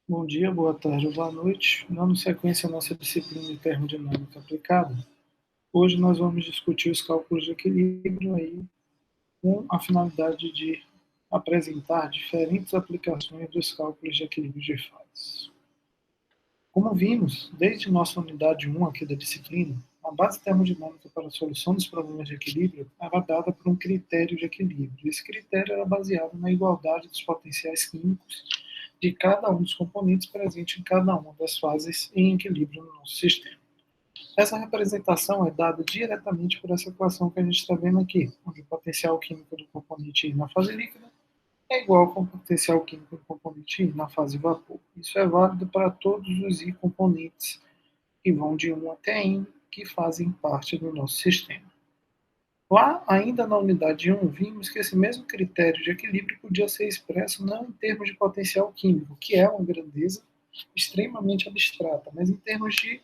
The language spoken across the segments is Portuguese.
Bom dia, boa tarde ou boa noite. Dando sequência à nossa disciplina de termodinâmica aplicada, hoje nós vamos discutir os cálculos de equilíbrio aí, com a finalidade de apresentar diferentes aplicações dos cálculos de equilíbrio de fases. Como vimos, desde nossa unidade 1 aqui da disciplina, a base termodinâmica para a solução dos problemas de equilíbrio era dada por um critério de equilíbrio. Esse critério era baseado na igualdade dos potenciais químicos de cada um dos componentes presentes em cada uma das fases em equilíbrio no nosso sistema. Essa representação é dada diretamente por essa equação que a gente está vendo aqui, onde o potencial químico do componente I na fase líquida é igual ao potencial químico do componente I na fase vapor. Isso é válido para todos os I componentes que vão de 1 até N, que fazem parte do nosso sistema. Lá, ainda na unidade 1, vimos que esse mesmo critério de equilíbrio podia ser expresso não em termos de potencial químico, que é uma grandeza extremamente abstrata, mas em termos de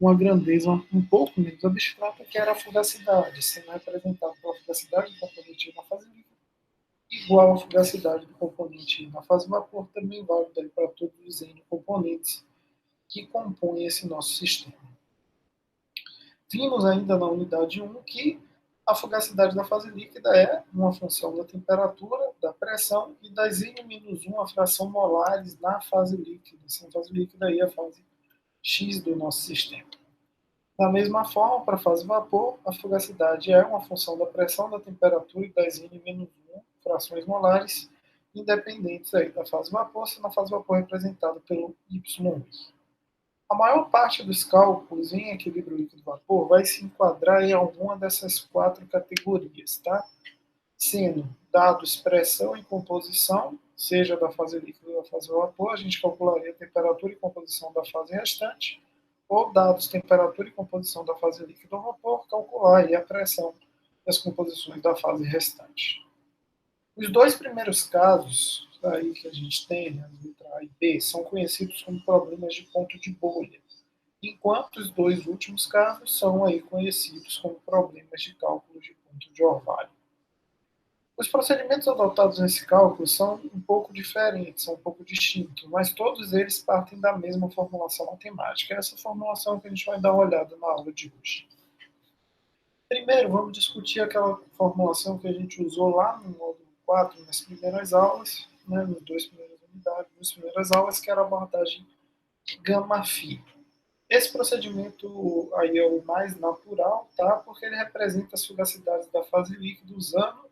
uma grandeza um pouco menos abstrata, que era a fugacidade, sendo representada pela fugacidade do componente I na fase líquida, igual à fugacidade do componente I na fase vapor, também válida para todos os N componentes que compõem esse nosso sistema. Vimos ainda na unidade 1 que a fugacidade da fase líquida é uma função da temperatura, da pressão e das N-1, a fração molares na fase líquida. Essa fase líquida aí é a fase X do nosso sistema. Da mesma forma, para a fase vapor, a fugacidade é uma função da pressão, da temperatura e das N-1 frações molares, independentes aí da fase vapor, sendo a fase vapor representada pelo Y1. A maior parte dos cálculos em equilíbrio líquido-vapor vai se enquadrar em alguma dessas quatro categorias, tá? Sendo dados pressão e composição, seja da fase líquida ou da fase vapor, a gente calcularia a temperatura e composição da fase restante, ou dados temperatura e composição da fase líquida ou vapor, calcular aí a pressão e as composições da fase restante. Os dois primeiros casos aí que a gente tem, né, letra A e B, são conhecidos como problemas de ponto de bolha, enquanto os dois últimos casos são aí conhecidos como problemas de cálculo de ponto de orvalho. Os procedimentos adotados nesse cálculo são um pouco diferentes, são um pouco distintos, mas todos eles partem da mesma formulação matemática. É essa formulação que a gente vai dar uma olhada na aula de hoje. Primeiro, vamos discutir aquela formulação que a gente usou lá no módulo 4, nas primeiras aulas, né, nas duas primeiras unidades, nas primeiras aulas, que era a abordagem gama-phi. Esse procedimento aí é o mais natural, tá? Porque ele representa as fugacidades da fase líquida usando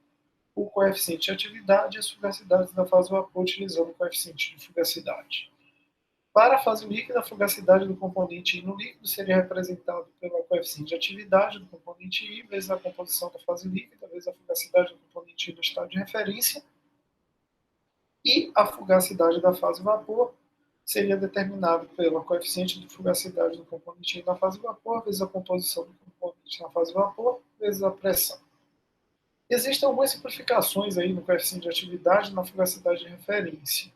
o coeficiente de atividade e as fugacidades da fase vapor utilizando o coeficiente de fugacidade. Para a fase líquida, a fugacidade do componente I no líquido seria representado pelo coeficiente de atividade do componente I, vezes a composição da fase líquida, vezes a fugacidade do componente I no estado de referência, e a fugacidade da fase vapor seria determinado pelo coeficiente de fugacidade do componente I na fase vapor, vezes a composição do componente na fase vapor, vezes a pressão. Existem algumas simplificações aí no coeficiente de atividade e na fugacidade de referência.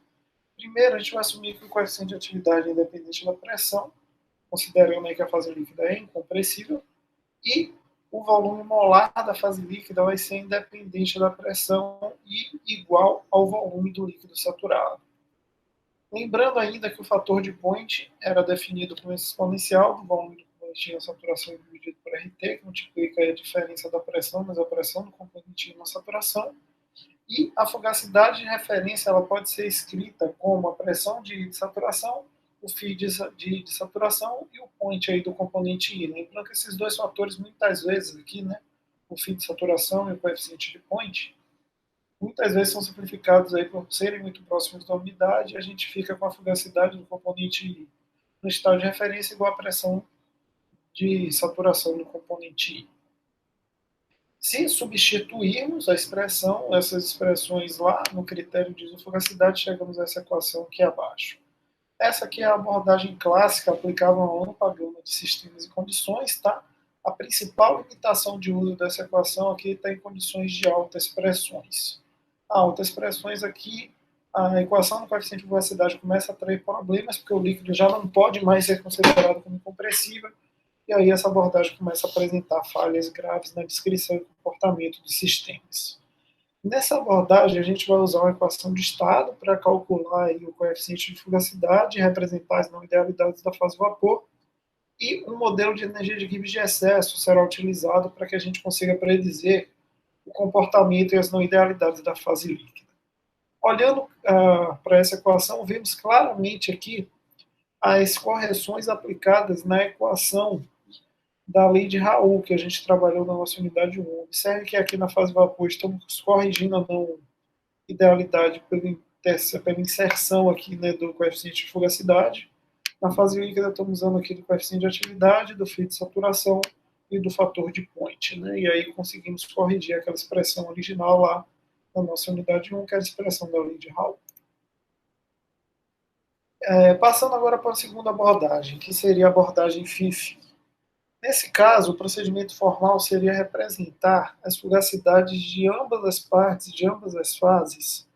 Primeiro, a gente vai assumir que o coeficiente de atividade é independente da pressão, considerando aí que a fase líquida é incompressível, e o volume molar da fase líquida vai ser independente da pressão e igual ao volume do líquido saturado. Lembrando ainda que o fator de Point era definido como esse exponencial do volume do componente na saturação dividido por RT, que multiplica a diferença da pressão, mas a pressão do componente na saturação. E a fugacidade de referência ela pode ser escrita como a pressão de saturação, o φ de saturação e o point aí do componente I. Lembrando que esses dois fatores, muitas vezes aqui, né, o φ de saturação e o coeficiente de point, muitas vezes são simplificados aí por serem muito próximos da unidade, e a gente fica com a fugacidade do componente I no estado de referência igual à pressão de saturação do componente I. Se substituirmos a expressão, essas expressões lá no critério de isofugacidade, chegamos a essa equação aqui abaixo. Essa aqui é a abordagem clássica aplicável a uma ampla gama de sistemas e condições, tá? A principal limitação de uso dessa equação aqui está em condições de altas pressões. Altas pressões aqui, a equação do coeficiente de fugacidade começa a trazer problemas, porque o líquido já não pode mais ser considerado como incompressível, e aí essa abordagem começa a apresentar falhas graves na descrição e comportamento de sistemas. Nessa abordagem, a gente vai usar uma equação de estado para calcular aí o coeficiente de fugacidade e representar as não idealidades da fase vapor, e um modelo de energia de Gibbs de excesso será utilizado para que a gente consiga predizer o comportamento e as não idealidades da fase líquida. Olhando para essa equação, vemos claramente aqui as correções aplicadas na equação da lei de Raoult, que a gente trabalhou na nossa unidade 1. Observe que aqui na fase vapor estamos corrigindo a não idealidade pela inserção aqui, né, do coeficiente de fugacidade. Na fase líquida estamos usando aqui do coeficiente de atividade, do fluido de saturação e do fator de Point, né? E aí conseguimos corrigir aquela expressão original lá na nossa unidade 1, que é a expressão da lei de Raoult. Passando agora para a segunda abordagem, que seria a abordagem FIF. Nesse caso, o procedimento formal seria representar as fugacidades de ambas as partes, de ambas as fases,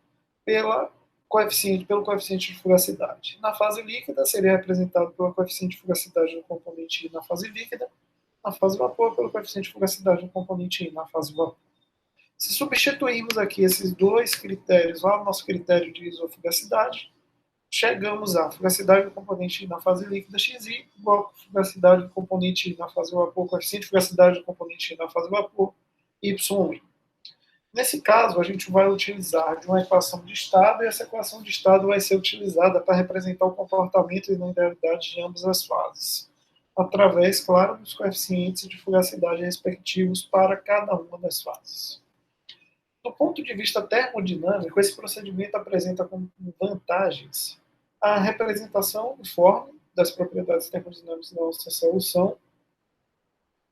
pelo coeficiente de fugacidade. Na fase líquida, seria representado pelo coeficiente de fugacidade do componente I na fase líquida, na fase vapor, pelo coeficiente de fugacidade do componente I na fase vapor. Se substituirmos aqui esses dois critérios lá no nosso critério de isofugacidade, chegamos à fugacidade do componente I na fase líquida xi igual a fugacidade do componente I na fase vapor, coeficiente de fugacidade do componente I na fase vapor, y. Nesse caso, a gente vai utilizar de uma equação de estado, e essa equação de estado vai ser utilizada para representar o comportamento e a realidade de ambas as fases, através, claro, dos coeficientes de fugacidade respectivos para cada uma das fases. Do ponto de vista termodinâmico, esse procedimento apresenta como vantagens a representação uniforme das propriedades termodinâmicas da nossa solução,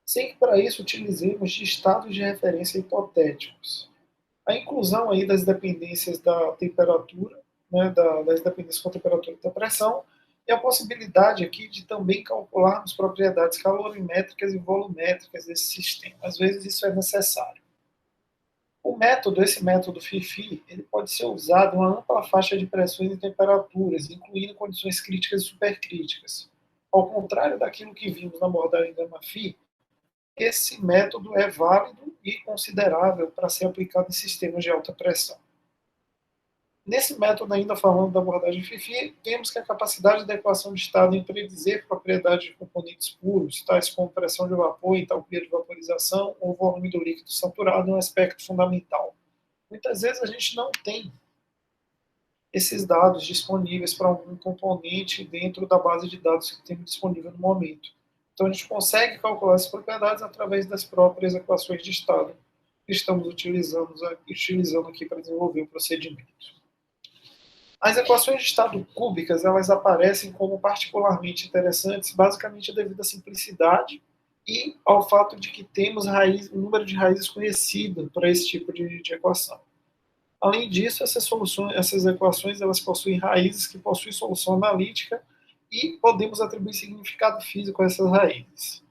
sem que para isso utilizemos de estados de referência hipotéticos. A inclusão aí das dependências da temperatura, né, das dependências com a temperatura e da pressão, e a possibilidade aqui de também calcularmos propriedades calorimétricas e volumétricas desse sistema. Às vezes isso é necessário. Esse método FIFI, ele pode ser usado em uma ampla faixa de pressões e temperaturas, incluindo condições críticas e supercríticas. Ao contrário daquilo que vimos na abordagem Gama-FI, esse método é válido e considerável para ser aplicado em sistemas de alta pressão. Nesse método, ainda falando da abordagem FIFI, temos que a capacidade da equação de estado em predizer propriedades de componentes puros, tais como pressão de vapor, entalpia de vaporização ou volume do líquido saturado, é um aspecto fundamental. Muitas vezes a gente não tem esses dados disponíveis para algum componente dentro da base de dados que temos disponível no momento. Então a gente consegue calcular essas propriedades através das próprias equações de estado que estamos utilizando aqui para desenvolver o procedimento. As equações de estado cúbicas, elas aparecem como particularmente interessantes, basicamente devido à simplicidade e ao fato de que temos um número de raízes conhecido para esse tipo de equação. Além disso, essas equações, elas possuem raízes que possuem solução analítica e podemos atribuir significado físico a essas raízes.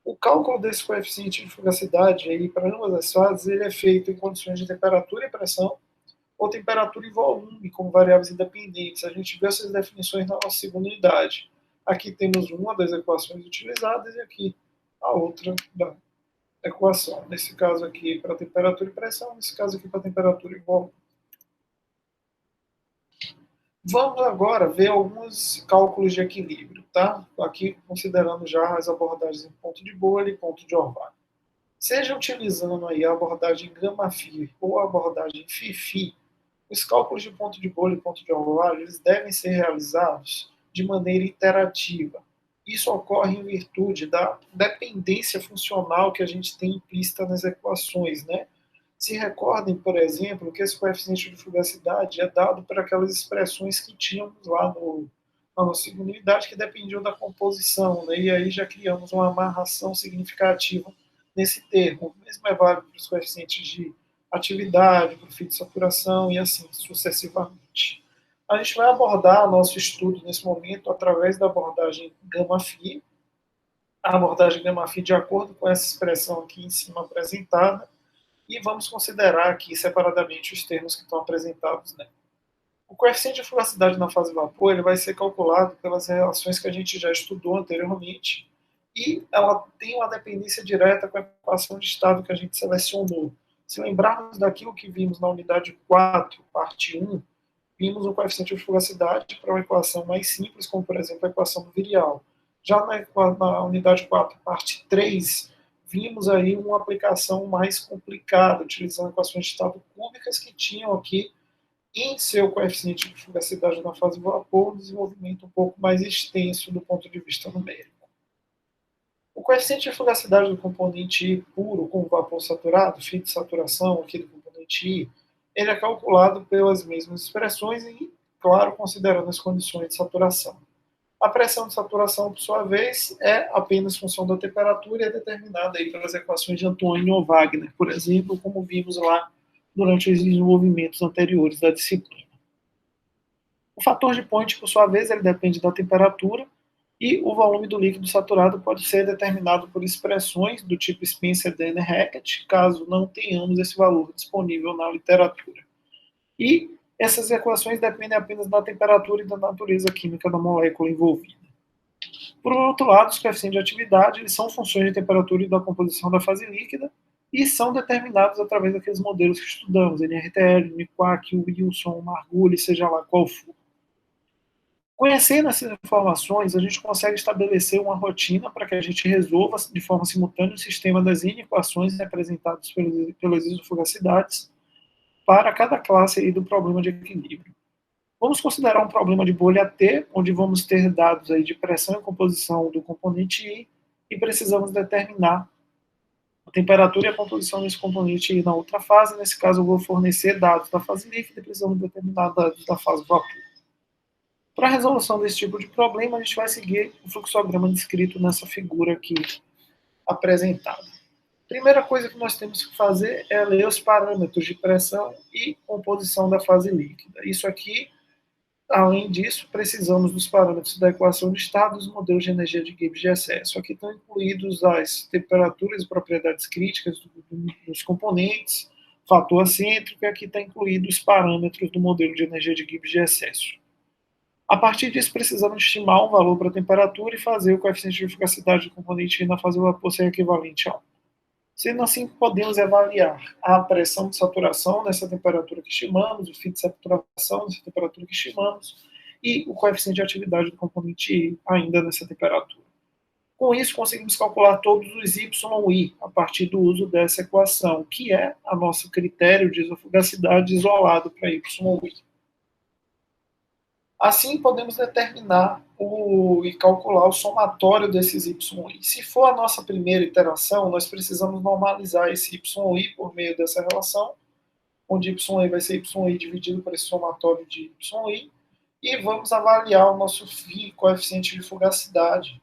O cálculo desse coeficiente de fugacidade aí para ambas as fases, ele é feito em condições de temperatura e pressão, ou temperatura e volume como variáveis independentes. A gente viu essas definições na nossa segunda unidade. Aqui temos uma das equações utilizadas e aqui a outra da equação. Nesse caso aqui para temperatura e pressão, nesse caso aqui para temperatura e volume. Vamos agora ver alguns cálculos de equilíbrio, tá? Aqui considerando já as abordagens em ponto de bolha e ponto de orvalho. Seja utilizando aí a abordagem Gama-FI ou a abordagem FIFI, os cálculos de ponto de bolha e ponto de orvalho eles devem ser realizados de maneira iterativa. Isso ocorre em virtude da dependência funcional que a gente tem implícita nas equações, né? Se recordem, por exemplo, que esse coeficiente de fugacidade é dado por aquelas expressões que tínhamos lá na nossa segunda unidade, que dependiam da composição, né? E aí já criamos uma amarração significativa nesse termo. O mesmo é válido para os coeficientes de atividade, para o fio de saturação e assim sucessivamente. A gente vai abordar nosso estudo nesse momento através da abordagem Gama-FI, a abordagem Gama-FI de acordo com essa expressão aqui em cima apresentada, e vamos considerar aqui separadamente os termos que estão apresentados, né? O coeficiente de fugacidade na fase vapor ele vai ser calculado pelas relações que a gente já estudou anteriormente, e ela tem uma dependência direta com a equação de estado que a gente selecionou. Se lembrarmos daquilo que vimos na unidade 4, parte 1, vimos o coeficiente de fugacidade para uma equação mais simples, como, por exemplo, a equação do virial. Já na unidade 4, parte 3, vimos aí uma aplicação mais complicada, utilizando equações de estado cúbicas que tinham aqui em seu coeficiente de fugacidade na fase vapor um desenvolvimento um pouco mais extenso do ponto de vista numérico. O coeficiente de fugacidade do componente I puro com vapor saturado, fim de saturação aqui do componente I, ele é calculado pelas mesmas expressões e, claro, considerando as condições de saturação. A pressão de saturação, por sua vez, é apenas função da temperatura e é determinada aí pelas equações de Antônio ou Wagner, por exemplo, como vimos lá durante os desenvolvimentos anteriores da disciplina. O fator de Point, por sua vez, ele depende da temperatura e o volume do líquido saturado pode ser determinado por expressões do tipo Spencer-Danner-Hackett, caso não tenhamos esse valor disponível na literatura. E essas equações dependem apenas da temperatura e da natureza química da molécula envolvida. Por outro lado, os coeficientes de atividade eles são funções de temperatura e da composição da fase líquida e são determinados através daqueles modelos que estudamos, NRTL, NIQUAC, Wilson, Margulis, seja lá qual for. Conhecendo essas informações, a gente consegue estabelecer uma rotina para que a gente resolva de forma simultânea o sistema das inequações representadas pelas isofugacidades para cada classe aí do problema de equilíbrio. Vamos considerar um problema de bolha T, onde vamos ter dados aí de pressão e composição do componente I e precisamos determinar a temperatura e a composição desse componente I na outra fase. Nesse caso, eu vou fornecer dados da fase líquida e precisamos determinar dados da fase vapor. Para a resolução desse tipo de problema, a gente vai seguir o fluxograma descrito nessa figura aqui apresentada. Primeira coisa que nós temos que fazer é ler os parâmetros de pressão e composição da fase líquida. Isso aqui, além disso, precisamos dos parâmetros da equação de estado e dos modelos de energia de Gibbs de excesso. Aqui estão incluídos as temperaturas e propriedades críticas dos componentes, fator acêntrico, e aqui está incluído os parâmetros do modelo de energia de Gibbs de excesso. A partir disso, precisamos estimar um valor para a temperatura e fazer o coeficiente de eficacidade do componente I na fase vapor ser equivalente a 1. Sendo assim, podemos avaliar a pressão de saturação nessa temperatura que estimamos, o fim de saturação nessa temperatura que estimamos e o coeficiente de atividade do componente I ainda nessa temperatura. Com isso, conseguimos calcular todos os YI a partir do uso dessa equação, que é a nosso critério de isofugacidade isolado para YI. Assim, podemos determinar e calcular o somatório desses YI. Se for a nossa primeira iteração, nós precisamos normalizar esse YI por meio dessa relação, onde YI vai ser YI dividido por esse somatório de YI, e vamos avaliar o nosso φ, coeficiente de fugacidade,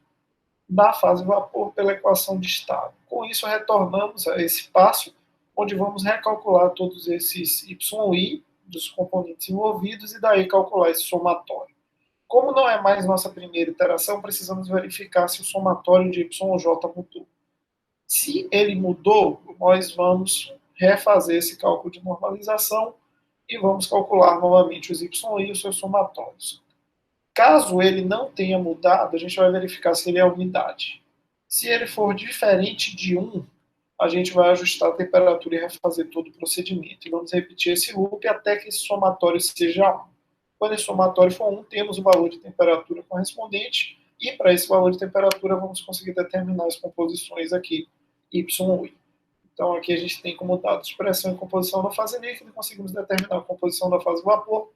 na fase vapor pela equação de estado. Com isso, retornamos a esse passo, onde vamos recalcular todos esses YI dos componentes envolvidos e daí calcular esse somatório. Como não é mais nossa primeira iteração, precisamos verificar se o somatório de YJ mudou. Se ele mudou, nós vamos refazer esse cálculo de normalização e vamos calcular novamente os YI e os seus somatórios. Caso ele não tenha mudado, a gente vai verificar se ele é unidade. Se ele for diferente de 1, a gente vai ajustar a temperatura e refazer todo o procedimento. E vamos repetir esse loop até que esse somatório seja 1. Quando esse somatório for 1, temos o valor de temperatura correspondente e para esse valor de temperatura vamos conseguir determinar as composições aqui, YI. Então aqui a gente tem como dados pressão e composição da fase líquida e conseguimos determinar a composição da fase vapor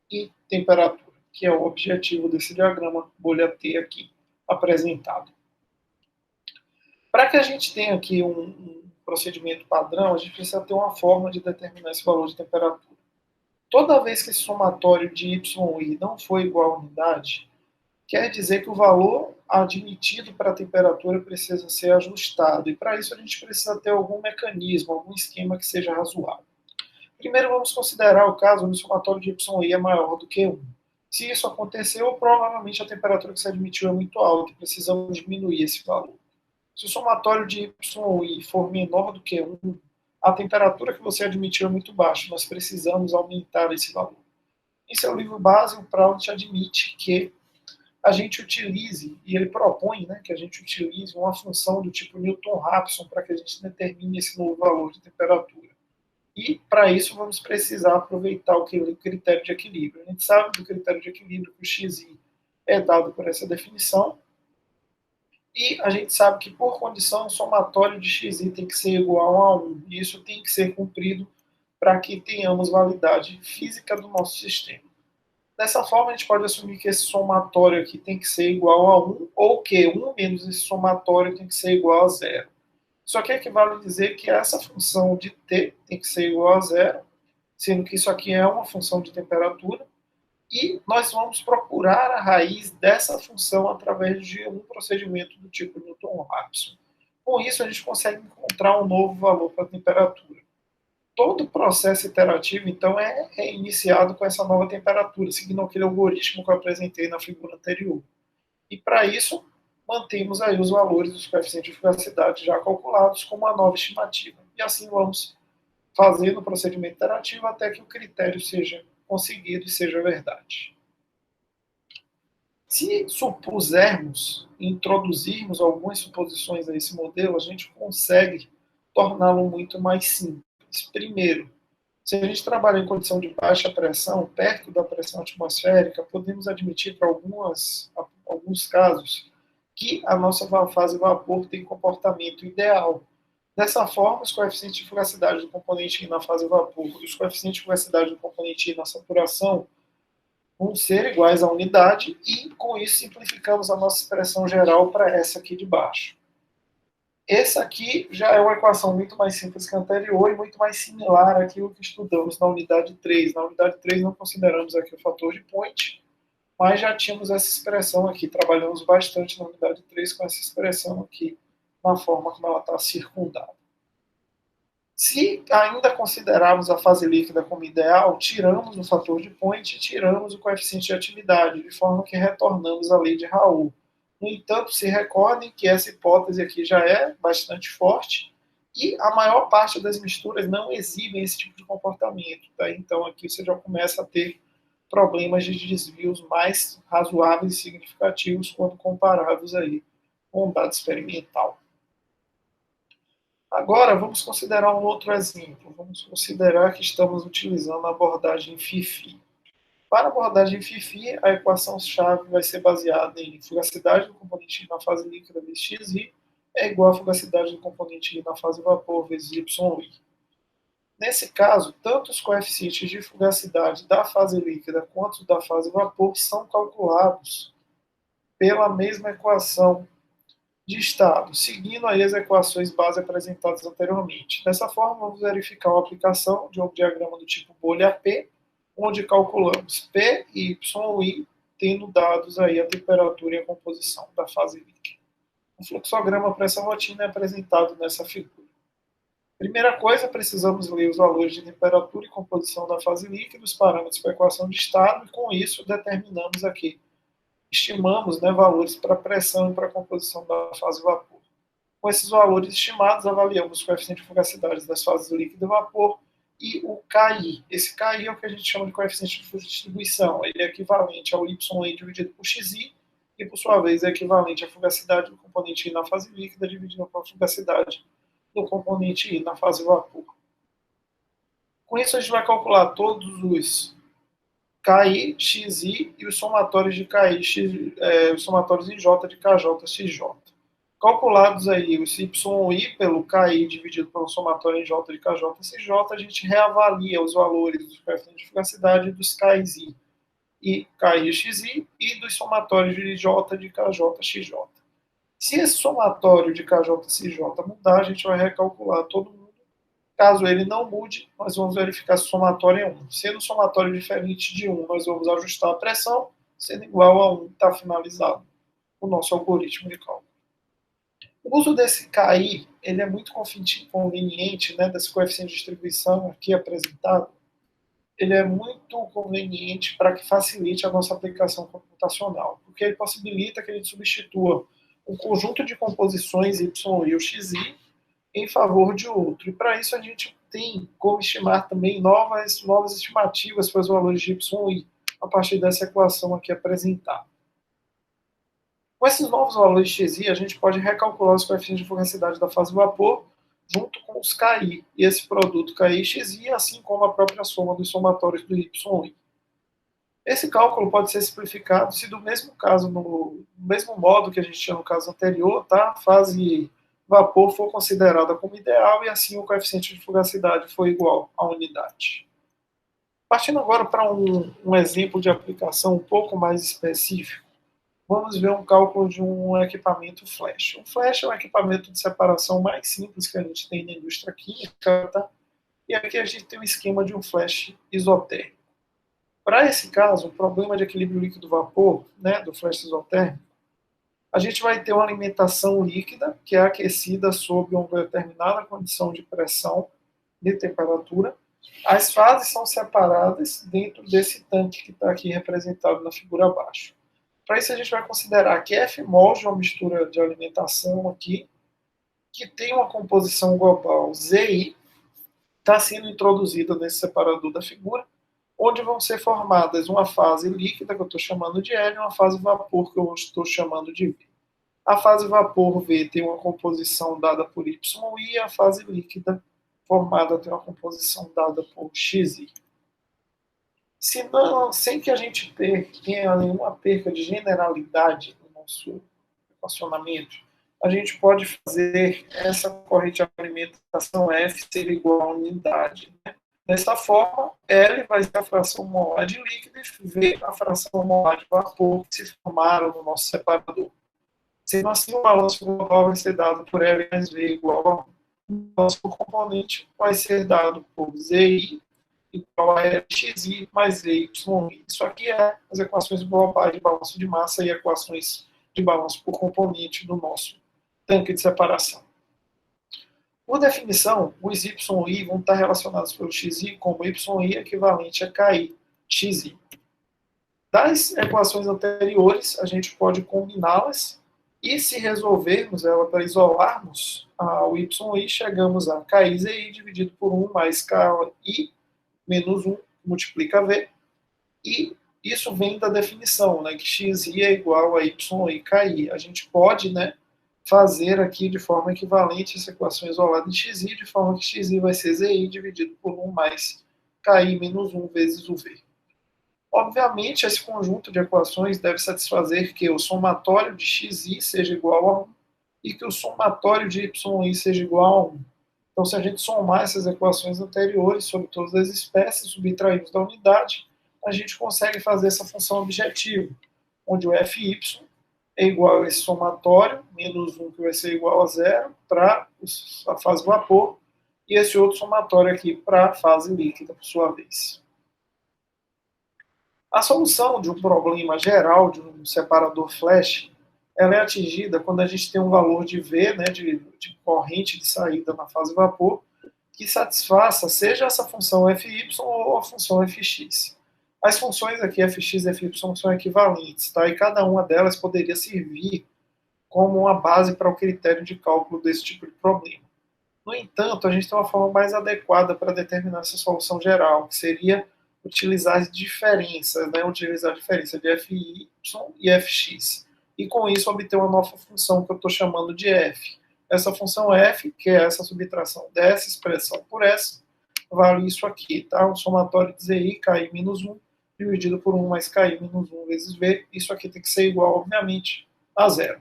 e temperatura, que é o objetivo desse diagrama bolha T aqui apresentado. Para que a gente tenha aqui um procedimento padrão, a gente precisa ter uma forma de determinar esse valor de temperatura. Toda vez que esse somatório de YI não for igual a unidade, quer dizer que o valor admitido para a temperatura precisa ser ajustado. E para isso a gente precisa ter algum mecanismo, algum esquema que seja razoável. Primeiro vamos considerar o caso onde o somatório de YI é maior do que 1. Se isso aconteceu, provavelmente a temperatura que se admitiu é muito alta e precisamos diminuir esse valor. Se o somatório de YI for menor do que 1, a temperatura que você admitiu é muito baixa. Nós precisamos aumentar esse valor. Em seu livro base, o Prout admite que a gente utilize, e ele propõe que a gente utilize uma função do tipo Newton-Raphson para que a gente determine esse novo valor de temperatura. E, para isso, vamos precisar aproveitar o critério de equilíbrio. A gente sabe do critério de equilíbrio que o xi é dado por essa definição, e a gente sabe que, por condição, o somatório de xi tem que ser igual a 1. E isso tem que ser cumprido para que tenhamos validade física do nosso sistema. Dessa forma, a gente pode assumir que esse somatório aqui tem que ser igual a 1, ou que 1 menos esse somatório tem que ser igual a 0. Isso aqui equivale a dizer que essa função de t tem que ser igual a 0, sendo que isso aqui é uma função de temperatura, e nós vamos procurar a raiz dessa função através de um procedimento do tipo Newton-Raphson. Com isso, a gente consegue encontrar um novo valor para a temperatura. Todo o processo iterativo, então, é iniciado com essa nova temperatura, seguindo aquele algoritmo que eu apresentei na figura anterior. E, para isso, mantemos aí os valores dos coeficientes de fugacidade já calculados com uma nova estimativa. E assim vamos fazendo o procedimento iterativo até que o critério seja conseguido e seja verdade. Se supusermos, introduzirmos algumas suposições a esse modelo, a gente consegue torná-lo muito mais simples. Primeiro, se a gente trabalha em condição de baixa pressão, perto da pressão atmosférica, podemos admitir para alguns casos que a nossa fase vapor tem comportamento ideal. Dessa forma, os coeficientes de fugacidade do componente I na fase vapor e os coeficientes de fugacidade do componente I na saturação vão ser iguais à unidade e, com isso, simplificamos a nossa expressão geral para essa aqui de baixo. Essa aqui já é uma equação muito mais simples que a anterior e muito mais similar àquilo que estudamos na unidade 3. Na unidade 3 não consideramos aqui o fator de Point, mas já tínhamos essa expressão aqui. Trabalhamos bastante na unidade 3 com essa expressão aqui, na forma como ela está circundada. Se ainda considerarmos a fase líquida como ideal, tiramos o fator de Point e tiramos o coeficiente de atividade, de forma que retornamos à lei de Raoult. No entanto, se recordem que essa hipótese aqui já é bastante forte e a maior parte das misturas não exibem esse tipo de comportamento. Tá? Então, aqui você já começa a ter problemas de desvios mais razoáveis e significativos quando comparados aí com o dado experimental. Agora, vamos considerar um outro exemplo. Vamos considerar que estamos utilizando a abordagem FIFI. Para a abordagem FIFI, a equação-chave vai ser baseada em fugacidade do componente I na fase líquida vezes xi é igual à fugacidade do componente I na fase vapor vezes yi. Nesse caso, tanto os coeficientes de fugacidade da fase líquida quanto da fase vapor são calculados pela mesma equação de estado, seguindo aí as equações base apresentadas anteriormente. Dessa forma, vamos verificar a aplicação de um diagrama do tipo bolha P, onde calculamos P, Y e I, tendo dados aí a temperatura e a composição da fase líquida. O fluxograma para essa rotina é apresentado nessa figura. Primeira coisa, precisamos ler os valores de temperatura e composição da fase líquida, os parâmetros para a equação de estado, e com isso determinamos aqui, estimamos, valores para a pressão e para a composição da fase vapor. Com esses valores estimados, avaliamos o coeficiente de fugacidade das fases líquido e vapor e o KI. Esse KI é o que a gente chama de coeficiente de distribuição. Ele é equivalente ao YI dividido por XI e, por sua vez, é equivalente à fugacidade do componente I na fase líquida dividido pela fugacidade do componente I na fase vapor. Com isso, a gente vai calcular todos os KI, XI e os somatórios de KI, os somatórios em J de KJ, XJ. Calculados aí os YI pelo KI dividido pelo somatório em J de KJ, XJ, a gente reavalia os valores dos coeficientes de fugacidade dos KI e KI, XI e dos somatórios de J de KJ, XJ. Se esse somatório de KJ, XJ mudar, a gente vai recalcular todo mundo. Caso ele não mude, nós vamos verificar se o somatório é 1. Sendo o somatório diferente de 1, nós vamos ajustar a pressão. Sendo igual a 1, está finalizado o nosso algoritmo de cálculo. O uso desse KI ele é muito conveniente, desse coeficiente de distribuição aqui apresentado. Ele é muito conveniente para que facilite a nossa aplicação computacional, porque ele possibilita que a gente substitua um conjunto de composições Y e o XI em favor de outro. E para isso a gente tem como estimar também novas estimativas para os valores de Y e I, a partir dessa equação aqui apresentada. Com esses novos valores de XI, a gente pode recalcular os coeficientes de fugacidade da fase vapor junto com os KI, e esse produto KI XI, assim como a própria soma dos somatórios do YI. Esse cálculo pode ser simplificado se do mesmo caso, no mesmo modo que a gente tinha no caso anterior, tá? A fase vapor for considerada como ideal e assim o coeficiente de fugacidade for igual à unidade. Partindo agora para um exemplo de aplicação um pouco mais específico, vamos ver um cálculo de um equipamento flash. Um flash é um equipamento de separação mais simples que a gente tem na indústria química, tá? E aqui a gente tem um esquema de um flash isotérmico. Para esse caso, o problema de equilíbrio líquido-vapor, né, do flash isotérmico, a gente vai ter uma alimentação líquida, que é aquecida sob uma determinada condição de pressão e temperatura. As fases são separadas dentro desse tanque que está aqui representado na figura abaixo. Para isso, a gente vai considerar que F mol de uma mistura de alimentação aqui, que tem uma composição global ZI, está sendo introduzida nesse separador da figura, onde vão ser formadas uma fase líquida, que eu estou chamando de L, e uma fase vapor, que eu estou chamando de V. A fase vapor V tem uma composição dada por YI, e a fase líquida formada tem uma composição dada por XI. Se não, sem que a gente tenha nenhuma perca de generalidade no nosso equacionamento, a gente pode fazer essa corrente de alimentação F ser igual a unidade. Né? Dessa forma, L vai ser a fração molar de líquido e V a fração molar de vapor que se formaram no nosso separador. Sendo assim, o balanço global vai ser dado por L mais V igual a 1. O balanço por componente vai ser dado por ZI igual a XI mais VYI. Isso aqui é as equações globais de balanço de massa e equações de balanço por componente do nosso tanque de separação. Por definição, os YI vão estar relacionados pelo XI como YI equivalente a KI XI. Das equações anteriores, a gente pode combiná-las e se resolvermos ela para isolarmos o YI, chegamos a KIZI dividido por 1 mais KI menos 1 multiplica V, e isso vem da definição, né, que XI é igual a YI KI. A gente pode, né, fazer aqui de forma equivalente essa equação isolada de XI, de forma que XI vai ser ZI dividido por 1 mais KI menos 1 vezes o V. Obviamente, esse conjunto de equações deve satisfazer que o somatório de XI seja igual a 1 e que o somatório de YI seja igual a 1. Então, se a gente somar essas equações anteriores sobre todas as espécies, subtraímos da unidade, a gente consegue fazer essa função objetiva, onde o Fy é igual a esse somatório, menos 1 que vai ser igual a 0, para a fase vapor, e esse outro somatório aqui para a fase líquida, por sua vez. A solução de um problema geral de um separador flash, ela é atingida quando a gente tem um valor de V, né, de corrente de saída na fase vapor, que satisfaça seja essa função Fy ou a função Fx. As funções aqui, Fx e Fy, são equivalentes, tá? E cada uma delas poderia servir como uma base para o critério de cálculo desse tipo de problema. No entanto, a gente tem uma forma mais adequada para determinar essa solução geral, que seria utilizar as diferenças, né? Utilizar a diferença de Fy e Fx. E com isso obter uma nova função que eu estou chamando de f. Essa função f, que é essa subtração dessa expressão por essa, vale isso aqui, tá? Um somatório de Zi, Ki menos 1, dividido por 1 mais Ki menos 1 vezes V. Isso aqui tem que ser igual, obviamente, a zero.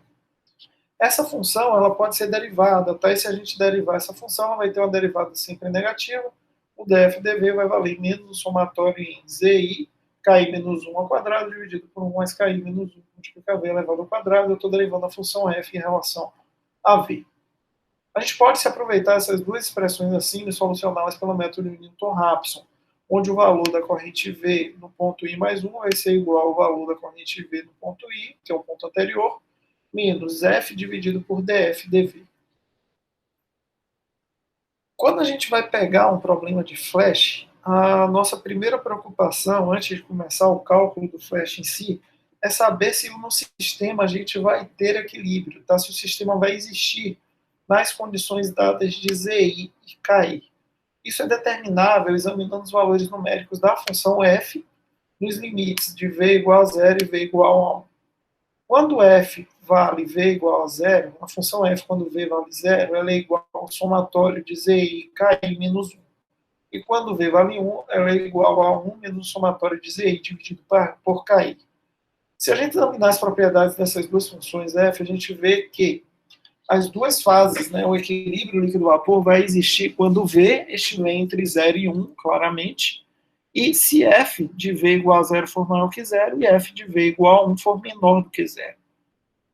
Essa função ela pode ser derivada, tá? E se a gente derivar essa função, ela vai ter uma derivada sempre negativa. O df dv vai valer menos o somatório em Zi, Ki menos 1 ao quadrado, dividido por 1 mais Ki menos 1, multiplica V elevado ao quadrado. Eu estou derivando a função f em relação a V. A gente pode se aproveitar essas duas expressões assim e solucioná-las pelo método de Newton-Raphson, onde o valor da corrente V no ponto I mais 1 vai ser igual ao valor da corrente V no ponto I, que é o ponto anterior, menos F dividido por dF dV. Quando a gente vai pegar um problema de flash, a nossa primeira preocupação, antes de começar o cálculo do flash em si, é saber se no sistema a gente vai ter equilíbrio, tá? Se o sistema vai existir nas condições dadas de Zi e Ki. Isso é determinável examinando os valores numéricos da função f nos limites de v igual a 0 e v igual a 1. Quando f vale V igual a zero, a função f quando V vale zero, ela é igual ao somatório de ZI KI menos 1. E quando V vale 1, ela é igual a 1 menos o somatório de ZI dividido por KI. Se a gente examinar as propriedades dessas duas funções f, a gente vê que as duas fases, né, o equilíbrio líquido-vapor vai existir quando V estiver entre 0 e 1, claramente, e se f de V igual a 0 for maior que 0 e f de V igual a 1 for menor do que 0.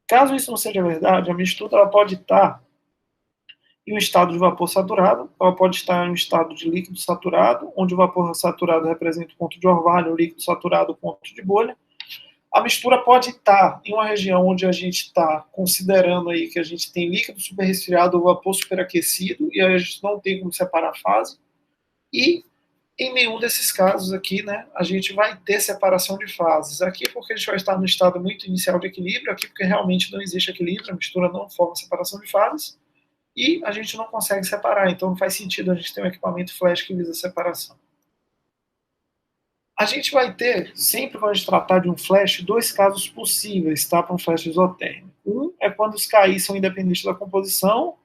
Caso isso não seja verdade, a mistura ela pode estar em um estado de vapor saturado, ela pode estar em um estado de líquido saturado, onde o vapor saturado representa o ponto de orvalho, o líquido saturado o ponto de bolha. A mistura pode estar em uma região onde a gente está considerando aí que a gente tem líquido superresfriado ou vapor superaquecido, e a gente não tem como separar a fase. E em nenhum desses casos aqui, né, a gente vai ter separação de fases. Aqui porque a gente vai estar no estado muito inicial de equilíbrio, aqui porque realmente não existe equilíbrio, a mistura não forma separação de fases, e a gente não consegue separar, então não faz sentido a gente ter um equipamento flash que visa separação. A gente vai ter, sempre quando a gente tratar de um flash, dois casos possíveis, tá, para um flash isotérmico. Um é quando os KI são independentes da composição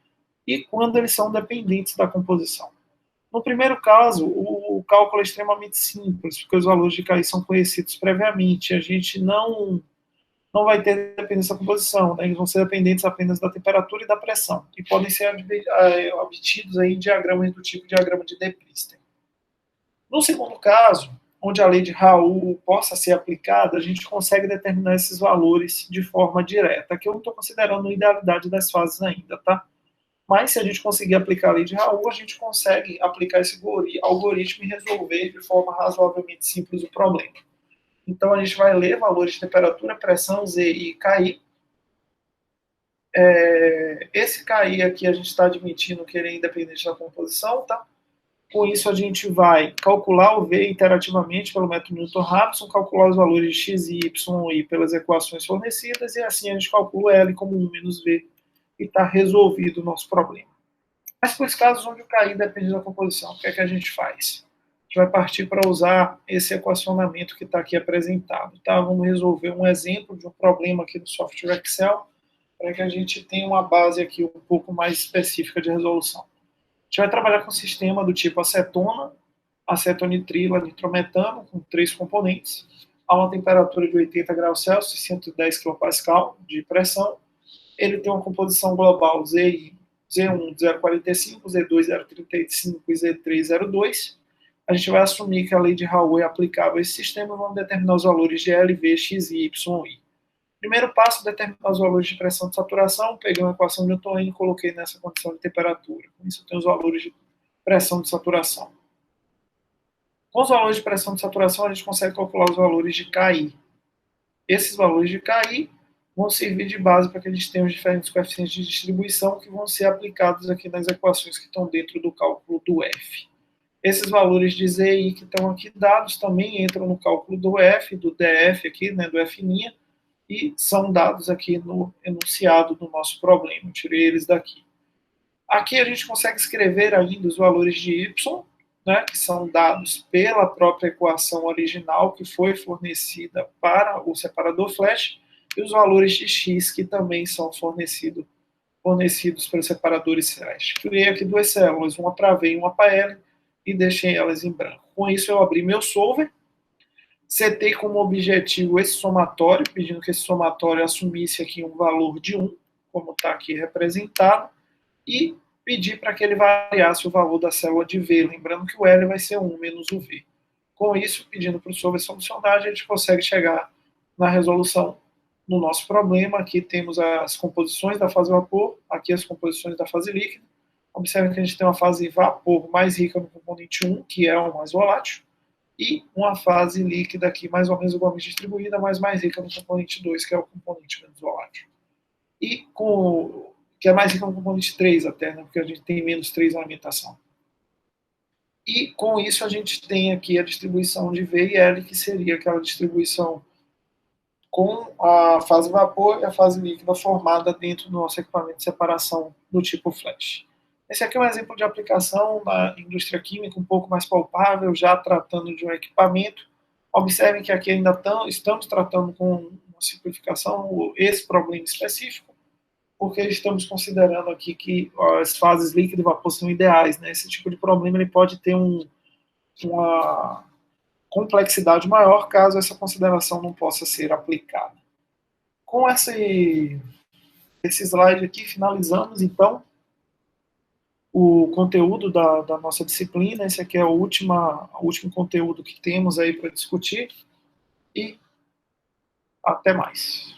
e quando eles são dependentes da composição. No primeiro caso, o cálculo é extremamente simples, porque os valores de KI são conhecidos previamente. A gente não vai ter dependência da composição, né? Eles vão ser dependentes apenas da temperatura e da pressão, e podem ser obtidos aí em diagramas do tipo diagrama de De Priester. No segundo caso, onde a lei de Raoult possa ser aplicada, a gente consegue determinar esses valores de forma direta. Aqui eu não estou considerando a idealidade das fases ainda, tá? Mas se a gente conseguir aplicar a lei de Raoult, a gente consegue aplicar esse algoritmo e resolver de forma razoavelmente simples o problema. Então a gente vai ler valores de temperatura, pressão, Z e KI. Esse KI aqui a gente está admitindo que ele é independente da composição, tá? Com isso, a gente vai calcular o V interativamente pelo método Newton-Raphson, calcular os valores de x, y e i pelas equações fornecidas, e assim a gente calcula L como 1 menos V, e está resolvido o nosso problema. Mas para os casos onde o KI depende da composição, o que é que a gente faz? A gente vai partir para usar esse equacionamento que está aqui apresentado. Tá? Vamos resolver um exemplo de um problema aqui no software Excel, para que a gente tenha uma base aqui um pouco mais específica de resolução. A gente vai trabalhar com um sistema do tipo acetona, acetonitrila, nitrometano, com 3 componentes, a uma temperatura de 80 graus Celsius e 110 kPa de pressão. Ele tem uma composição global Z1 0,45, Z2 0,35 e Z3 0,2. A gente vai assumir que a lei de Raoult é aplicável a esse sistema e vamos determinar os valores de L, V, X, Y e I. Primeiro passo, determinar os valores de pressão de saturação. Peguei uma equação de Newton e coloquei nessa condição de temperatura. Com isso, eu tenho os valores de pressão de saturação. Com os valores de pressão de saturação, a gente consegue calcular os valores de KI. Esses valores de KI vão servir de base para que a gente tenha os diferentes coeficientes de distribuição que vão ser aplicados aqui nas equações que estão dentro do cálculo do F. Esses valores de Z e I que estão aqui dados também entram no cálculo do F, do DF aqui, né, do F', e são dados aqui no enunciado do nosso problema. Eu tirei eles daqui. Aqui a gente consegue escrever ainda os valores de Y, né, que são dados pela própria equação original que foi fornecida para o separador flash, e os valores de X que também são fornecidos pelos separadores flash. Criei aqui duas células, uma para V e uma para L, e deixei elas em branco. Com isso eu abri meu solver, setei como objetivo esse somatório, pedindo que esse somatório assumisse aqui um valor de 1, como está aqui representado, e pedi para que ele variasse o valor da célula de V, lembrando que o L vai ser 1 menos o V. Com isso, pedindo para o solver solucionar, a gente consegue chegar na resolução no nosso problema. Aqui temos as composições da fase vapor, aqui as composições da fase líquida. Observe que a gente tem uma fase vapor mais rica no componente 1, que é o mais volátil, e uma fase líquida aqui mais ou menos igualmente distribuída, mas mais rica no componente 2, que é o componente menos volátil. E que é mais rica no componente 3 até, né, porque a gente tem menos 3 na alimentação. E com isso a gente tem aqui a distribuição de V e L, que seria aquela distribuição com a fase vapor e a fase líquida formada dentro do nosso equipamento de separação do tipo flash. Esse aqui é um exemplo de aplicação na indústria química um pouco mais palpável, já tratando de um equipamento. Observem que aqui ainda estamos tratando com uma simplificação, esse problema específico, porque estamos considerando aqui que as fases líquido e vapor são ideais, né? Esse tipo de problema ele pode ter uma complexidade maior caso essa consideração não possa ser aplicada. Com esse slide aqui, finalizamos, então, o conteúdo da nossa disciplina. Esse aqui é o último conteúdo que temos aí para discutir, e até mais.